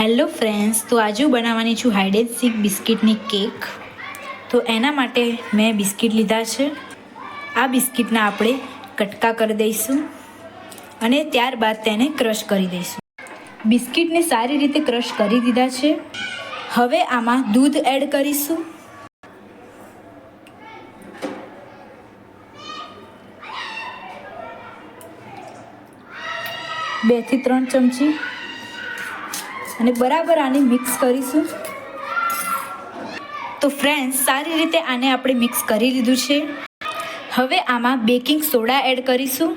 Hello friends, તો આજે હું બનાવવાની છું હાઇડ એન્ડ સીક બિસ્કિટની કેક. તો એના માટે મેં બિસ્કિટ લીધા છે. આ બિસ્કિટના આપણે કટકા કરી દઈશું અને ત્યારબાદ તેને ક્રશ કરી દઈશું. બિસ્કિટને સારી રીતે ક્રશ કરી દીધા છે. હવે આમાં દૂધ એડ કરીશું. બે થી 3 ચમચી અને બરાબર આને મિક્સ કરીશું. તો ફ્રેન્ડ્સ, સારી રીતે આને આપણે મિક્સ કરી લીધું છે. હવે આમાં બેકિંગ સોડા એડ કરીશું.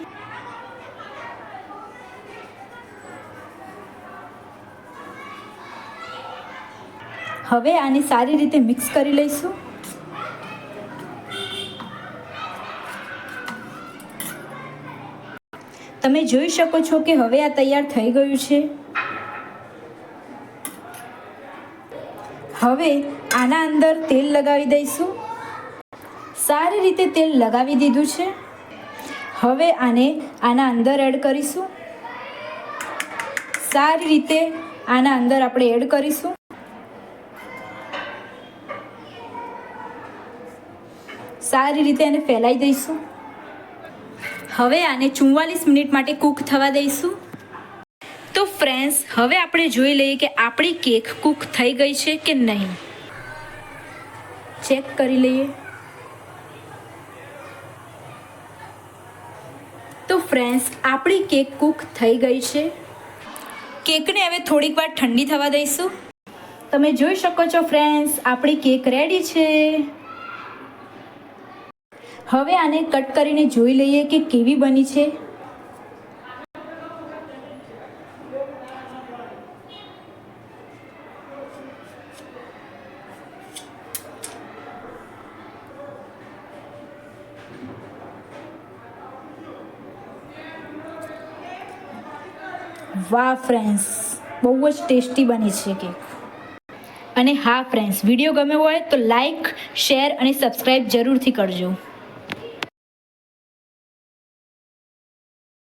હવે આને સારી રીતે મિક્સ કરી લઈશું. તમે જોઈ શકો છો કે હવે આ તૈયાર થઈ ગયું છે. હવે આના અંદર તેલ લગાવી દઈશું. સારી રીતે તેલ લગાવી દીધું છે. હવે આના અંદર એડ કરીશું. સારી રીતે આના અંદર આપણે એડ કરીશું. સારી રીતે આને ફેલાઈ દઈશું. હવે આને 44 મિનિટ માટે કૂક થવા દઈશું. તો ફ્રેન્ડ્સ, હવે આપણે જોઈ લઈએ કે આપણી કેક કૂક થઈ ગઈ છે કે નહીં. ચેક કરી લઈએ. તો ફ્રેન્ડ્સ, આપણી કેક કૂક થઈ ગઈ છે. કેકને હવે થોડીક વાર ઠંડી થવા દઈશું. તમે જોઈ શકો છો ફ્રેન્ડ્સ, આપણી કેક રેડી છે. હવે આને કટ કરીને જોઈ લઈએ કે કેવી બની છે. વાહ ફ્રેન્ડ્સ, બહુ જ ટેસ્ટી બની છે કેક. અને હા ફ્રેન્ડ્સ, વિડીયો ગમ્યો હોય તો લાઈક, શેર અને સબસ્ક્રાઈબ જરૂરથી કરજો.